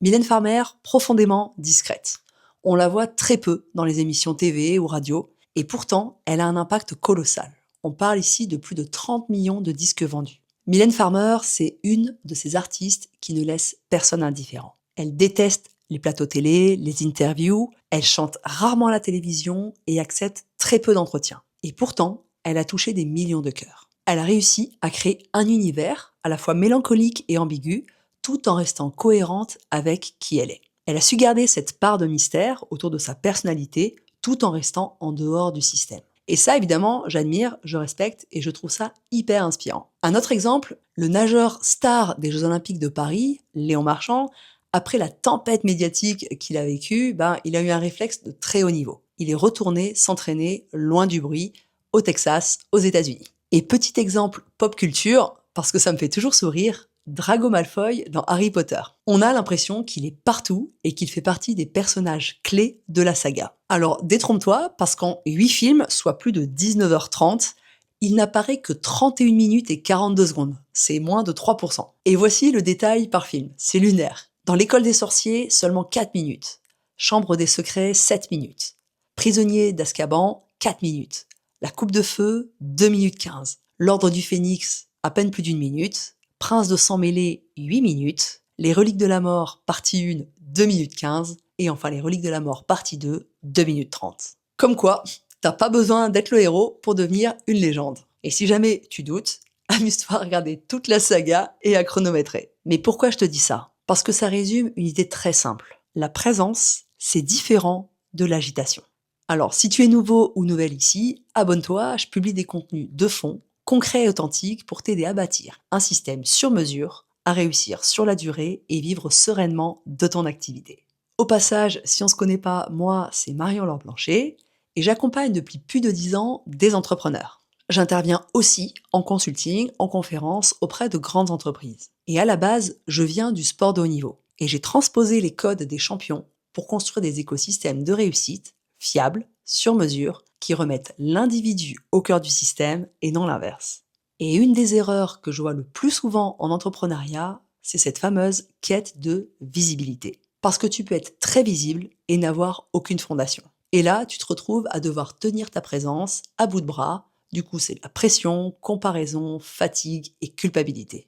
Mylène Farmer, profondément discrète. On la voit très peu dans les émissions TV ou radio, et pourtant, elle a un impact colossal. On parle ici de plus de 30 millions de disques vendus. Mylène Farmer, c'est une de ces artistes qui ne laisse personne indifférent. Elle déteste les plateaux télé, les interviews, elle chante rarement à la télévision et accepte très peu d'entretiens. Et pourtant, elle a touché des millions de cœurs. Elle a réussi à créer un univers à la fois mélancolique et ambigu, tout en restant cohérente avec qui elle est. Elle a su garder cette part de mystère autour de sa personnalité, tout en restant en dehors du système. Et ça, évidemment, j'admire, je respecte et je trouve ça hyper inspirant. Un autre exemple, le nageur star des Jeux Olympiques de Paris, Léon Marchand, après la tempête médiatique qu'il a vécue, il a eu un réflexe de très haut niveau. Il est retourné s'entraîner loin du bruit, au Texas, aux États-Unis. Et petit exemple pop culture, parce que ça me fait toujours sourire, Drago Malfoy dans Harry Potter. On a l'impression qu'il est partout et qu'il fait partie des personnages clés de la saga. Alors détrompe-toi, parce qu'en 8 films, soit plus de 19h30, il n'apparaît que 31 minutes et 42 secondes. C'est moins de 3%. Et voici le détail par film, c'est lunaire. Dans l'école des sorciers, seulement 4 minutes. Chambre des secrets, 7 minutes. Prisonnier d'Azkaban, 4 minutes. La coupe de feu, 2 minutes 15. L'ordre du Phénix, à peine plus d'1 minute. Prince de sang mêlé, 8 minutes. Les reliques de la mort, partie 1, 2 minutes 15. Et enfin les reliques de la mort, partie 2, 2 minutes 30. Comme quoi, t'as pas besoin d'être le héros pour devenir une légende. Et si jamais tu doutes, amuse-toi à regarder toute la saga et à chronométrer. Mais pourquoi je te dis ça ? Parce que ça résume une idée très simple. La présence, c'est différent de l'agitation. Alors, si tu es nouveau ou nouvelle ici, abonne-toi, je publie des contenus de fond, concrets et authentiques pour t'aider à bâtir un système sur mesure, à réussir sur la durée et vivre sereinement de ton activité. Au passage, si on se connaît pas, moi, c'est Marion-Laure Blanchet et j'accompagne depuis plus de 10 ans des entrepreneurs. J'interviens aussi en consulting, en conférence auprès de grandes entreprises. Et à la base, je viens du sport de haut niveau. Et j'ai transposé les codes des champions pour construire des écosystèmes de réussite fiables, sur mesure, qui remettent l'individu au cœur du système et non l'inverse. Et une des erreurs que je vois le plus souvent en entrepreneuriat, c'est cette fameuse quête de visibilité. Parce que tu peux être très visible et n'avoir aucune fondation. Et là, tu te retrouves à devoir tenir ta présence à bout de bras. Du coup, c'est la pression, comparaison, fatigue et culpabilité.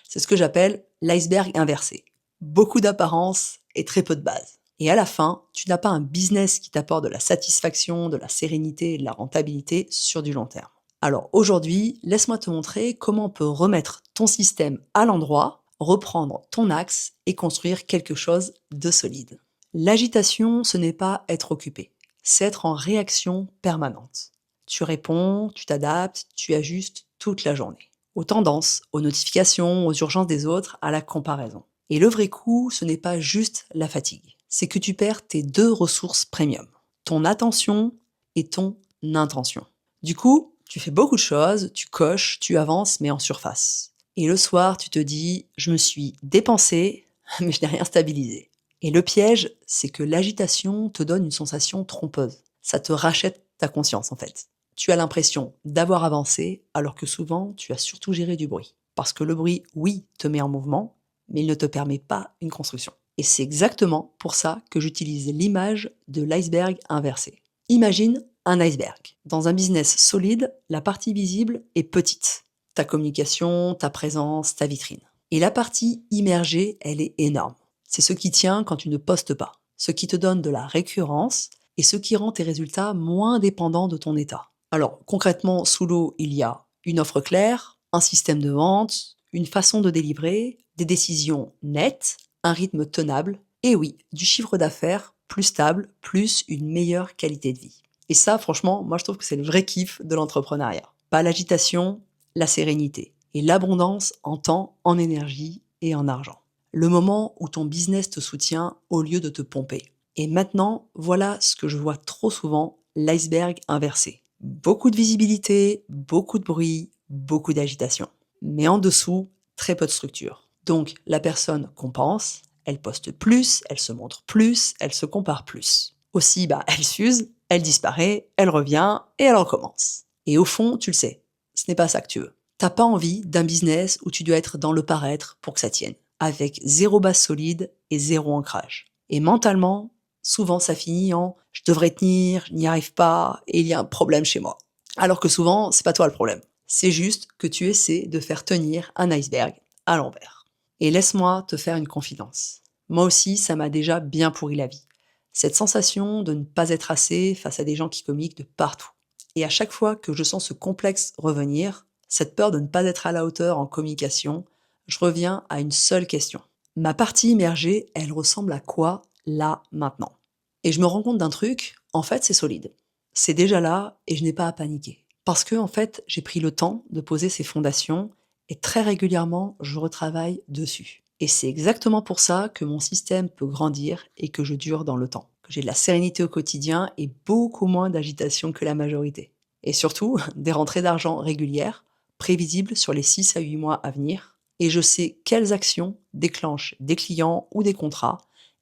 C'est ce que j'appelle l'iceberg inversé. Beaucoup d'apparence et très peu de base. Et à la fin, tu n'as pas un business qui t'apporte de la satisfaction, de la sérénité et de la rentabilité sur du long terme. Alors aujourd'hui, laisse-moi te montrer comment on peut remettre ton système à l'endroit, reprendre ton axe et construire quelque chose de solide. L'agitation, ce n'est pas être occupé, c'est être en réaction permanente. Tu réponds, tu t'adaptes, tu ajustes toute la journée. Aux tendances, aux notifications, aux urgences des autres, à la comparaison. Et le vrai coup, ce n'est pas juste la fatigue. C'est que tu perds tes 2 ressources premium. Ton attention et ton intention. Du coup, tu fais beaucoup de choses, tu coches, tu avances, mais en surface. Et le soir, tu te dis, je me suis dépensé, mais je n'ai rien stabilisé. Et le piège, c'est que l'agitation te donne une sensation trompeuse. Ça te rachète ta conscience en fait. Tu as l'impression d'avoir avancé, alors que souvent, tu as surtout géré du bruit. Parce que le bruit, oui, te met en mouvement, mais il ne te permet pas une construction. Et c'est exactement pour ça que j'utilise l'image de l'iceberg inversé. Imagine un iceberg. Dans un business solide, la partie visible est petite. Ta communication, ta présence, ta vitrine. Et la partie immergée, elle est énorme. C'est ce qui tient quand tu ne postes pas, ce qui te donne de la récurrence et ce qui rend tes résultats moins dépendants de ton état. Alors concrètement, sous l'eau, il y a une offre claire, un système de vente, une façon de délivrer, des décisions nettes, un rythme tenable, et oui, du chiffre d'affaires plus stable, plus une meilleure qualité de vie. Et ça, franchement, moi je trouve que c'est le vrai kiff de l'entrepreneuriat. Pas l'agitation, la sérénité. Et l'abondance en temps, en énergie et en argent. Le moment où ton business te soutient au lieu de te pomper. Et maintenant, voilà ce que je vois trop souvent, l'iceberg inversé. Beaucoup de visibilité, beaucoup de bruit, beaucoup d'agitation. Mais en dessous, très peu de structure. Donc la personne compense, elle poste plus, elle se montre plus, elle se compare plus. Aussi, elle s'use, elle disparaît, elle revient et elle recommence. Et au fond, tu le sais, ce n'est pas ça que tu veux. T'as pas envie d'un business où tu dois être dans le paraître pour que ça tienne. avec zéro base solide et zéro ancrage. Et mentalement, souvent ça finit en je devrais tenir, je n'y arrive pas et il y a un problème chez moi. Alors que souvent, c'est pas toi le problème. C'est juste que tu essaies de faire tenir un iceberg à l'envers. Et laisse-moi te faire une confidence. Moi aussi, ça m'a déjà bien pourri la vie. Cette sensation de ne pas être assez face à des gens qui communiquent de partout. Et à chaque fois que je sens ce complexe revenir, cette peur de ne pas être à la hauteur en communication, je reviens à une seule question. Ma partie immergée, elle ressemble à quoi là, maintenant? Et je me rends compte d'un truc, en fait, c'est solide. C'est déjà là et je n'ai pas à paniquer. Parce que, en fait, j'ai pris le temps de poser ces fondations et très régulièrement, je retravaille dessus. Et c'est exactement pour ça que mon système peut grandir et que je dure dans le temps. Que j'ai de la sérénité au quotidien et beaucoup moins d'agitation que la majorité. Et surtout, des rentrées d'argent régulières, prévisibles sur les 6 à 8 mois à venir. Et je sais quelles actions déclenchent des clients ou des contrats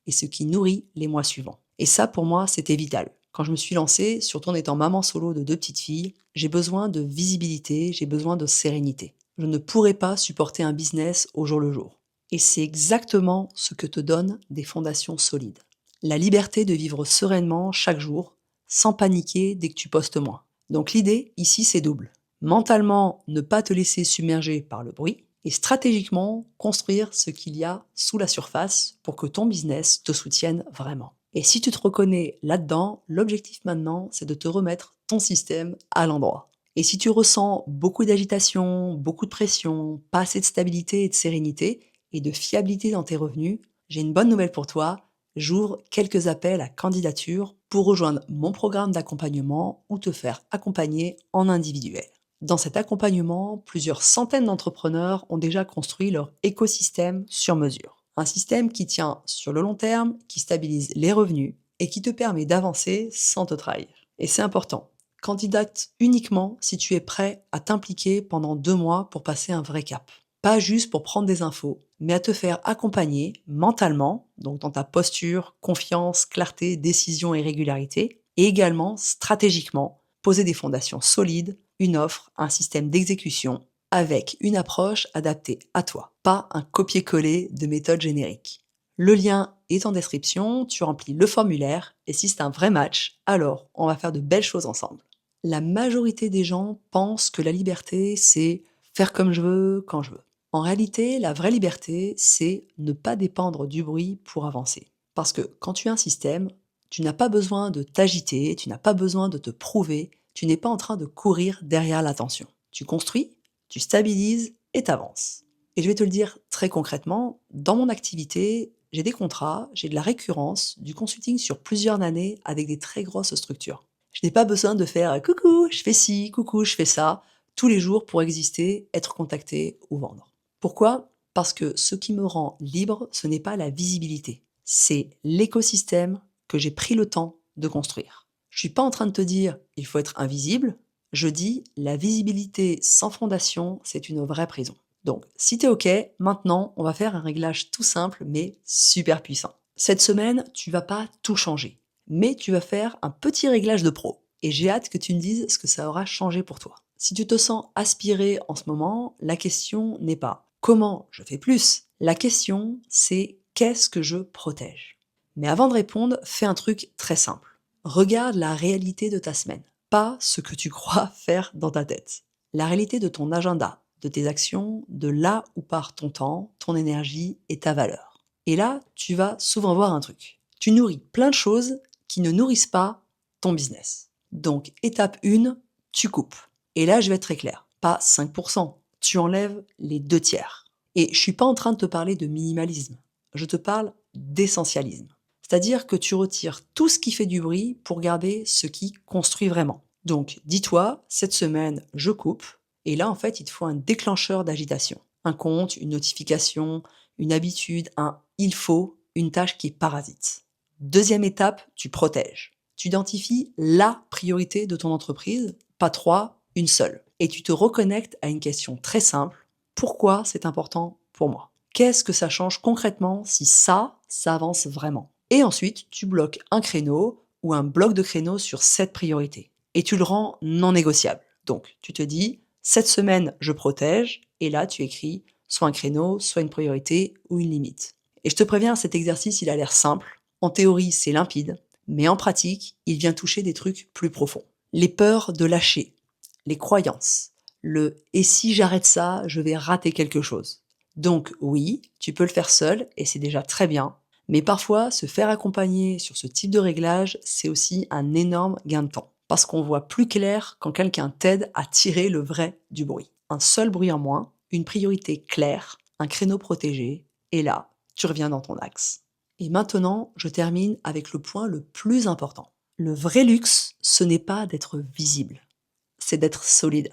et ce qui nourrit les mois suivants. Et ça, pour moi, c'était vital. Quand je me suis lancée, surtout en étant maman solo de 2 petites filles, j'ai besoin de visibilité, j'ai besoin de sérénité. Je ne pourrais pas supporter un business au jour le jour. Et c'est exactement ce que te donnent des fondations solides. La liberté de vivre sereinement chaque jour, sans paniquer dès que tu postes moins. Donc l'idée, ici, c'est double. Mentalement, ne pas te laisser submerger par le bruit, et stratégiquement, construire ce qu'il y a sous la surface pour que ton business te soutienne vraiment. Et si tu te reconnais là-dedans, l'objectif maintenant, c'est de te remettre ton système à l'endroit. Et si tu ressens beaucoup d'agitation, beaucoup de pression, pas assez de stabilité et de sérénité, et de fiabilité dans tes revenus, j'ai une bonne nouvelle pour toi. J'ouvre quelques appels à candidature pour rejoindre mon programme d'accompagnement ou te faire accompagner en individuel. Dans cet accompagnement, plusieurs centaines d'entrepreneurs ont déjà construit leur écosystème sur mesure. Un système qui tient sur le long terme, qui stabilise les revenus et qui te permet d'avancer sans te trahir. Et c'est important. Candidate uniquement si tu es prêt à t'impliquer pendant 2 mois pour passer un vrai cap. Pas juste pour prendre des infos, mais à te faire accompagner mentalement, donc dans ta posture, confiance, clarté, décision et régularité, et également stratégiquement, poser des fondations solides, une offre, un système d'exécution, avec une approche adaptée à toi, pas un copier-coller de méthodes génériques. Le lien est en description, tu remplis le formulaire, et si c'est un vrai match, alors on va faire de belles choses ensemble. La majorité des gens pensent que la liberté, c'est faire comme je veux, quand je veux. En réalité, la vraie liberté, c'est ne pas dépendre du bruit pour avancer. Parce que quand tu as un système, tu n'as pas besoin de t'agiter, tu n'as pas besoin de te prouver, tu n'es pas en train de courir derrière l'attention. Tu construis, tu stabilises et t'avances. Et je vais te le dire très concrètement, dans mon activité, j'ai des contrats, j'ai de la récurrence, du consulting sur plusieurs années avec des très grosses structures. Je n'ai pas besoin de faire coucou, je fais ci, coucou, je fais ça, tous les jours pour exister, être contacté ou vendre. Pourquoi? Parce que ce qui me rend libre, ce n'est pas la visibilité, c'est l'écosystème que j'ai pris le temps de construire. Je suis pas en train de te dire il faut être invisible, je dis la visibilité sans fondation, c'est une vraie prison. Donc, si t'es OK, maintenant, on va faire un réglage tout simple mais super puissant. Cette semaine, tu vas pas tout changer, mais tu vas faire un petit réglage de pro. Et j'ai hâte que tu me dises ce que ça aura changé pour toi. Si tu te sens aspiré en ce moment, la question n'est pas comment je fais plus. La question, c'est qu'est-ce que je protège. Mais avant de répondre, fais un truc très simple. Regarde la réalité de ta semaine, pas ce que tu crois faire dans ta tête. La réalité de ton agenda, de tes actions, de là où part ton temps, ton énergie et ta valeur. Et là, tu vas souvent voir un truc. Tu nourris plein de choses qui ne nourrissent pas ton business. Donc, étape 1, tu coupes. Et là, je vais être très clair. Pas 5%. Tu enlèves les 2 tiers. Et je suis pas en train de te parler de minimalisme. Je te parle d'essentialisme. C'est-à-dire que tu retires tout ce qui fait du bruit pour garder ce qui construit vraiment. Donc, dis-toi, cette semaine, je coupe. Et là, en fait, il te faut un déclencheur d'agitation. Un compte, une notification, une habitude, un il faut, une tâche qui est parasite. Deuxième étape, tu protèges. Tu identifies la priorité de ton entreprise, pas 3, une seule. Et tu te reconnectes à une question très simple. Pourquoi c'est important pour moi? Qu'est-ce que ça change concrètement si ça avance vraiment? Et ensuite, tu bloques un créneau ou un bloc de créneaux sur cette priorité. Et tu le rends non négociable. Donc, tu te dis, cette semaine, je protège. Et là, tu écris soit un créneau, soit une priorité ou une limite. Et je te préviens, cet exercice, il a l'air simple. En théorie, c'est limpide, mais en pratique, il vient toucher des trucs plus profonds. Les peurs de lâcher, les croyances, le «et si j'arrête ça, je vais rater quelque chose». Donc oui, tu peux le faire seul et c'est déjà très bien, mais parfois se faire accompagner sur ce type de réglage, c'est aussi un énorme gain de temps, parce qu'on voit plus clair quand quelqu'un t'aide à tirer le vrai du bruit. Un seul bruit en moins, une priorité claire, un créneau protégé, et là, tu reviens dans ton axe. Et maintenant, je termine avec le point le plus important. Le vrai luxe, ce n'est pas d'être visible, c'est d'être solide.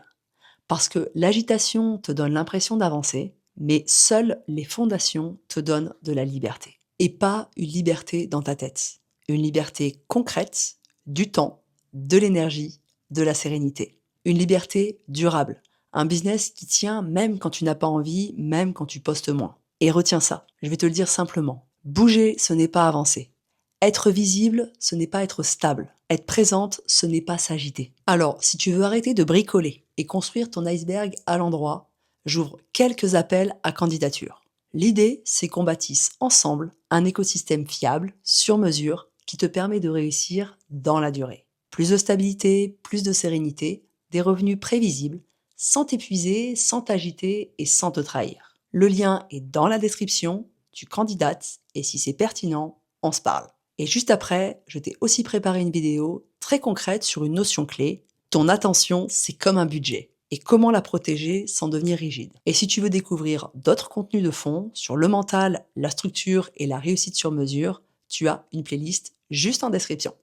Parce que l'agitation te donne l'impression d'avancer, mais seules les fondations te donnent de la liberté. Et pas une liberté dans ta tête. Une liberté concrète, du temps, de l'énergie, de la sérénité. Une liberté durable. Un business qui tient même quand tu n'as pas envie, même quand tu postes moins. Et retiens ça, je vais te le dire simplement. Bouger, ce n'est pas avancer. Être visible, ce n'est pas être stable. Être présente, ce n'est pas s'agiter. Alors, si tu veux arrêter de bricoler et construire ton iceberg à l'endroit, j'ouvre quelques appels à candidature. L'idée, c'est qu'on bâtisse ensemble un écosystème fiable, sur mesure, qui te permet de réussir dans la durée. Plus de stabilité, plus de sérénité, des revenus prévisibles, sans t'épuiser, sans t'agiter et sans te trahir. Le lien est dans la description, tu candidates et si c'est pertinent, on se parle. Et juste après, je t'ai aussi préparé une vidéo très concrète sur une notion clé. Ton attention, c'est comme un budget. Et comment la protéger sans devenir rigide. Et si tu veux découvrir d'autres contenus de fond sur le mental, la structure et la réussite sur mesure, tu as une playlist juste en description.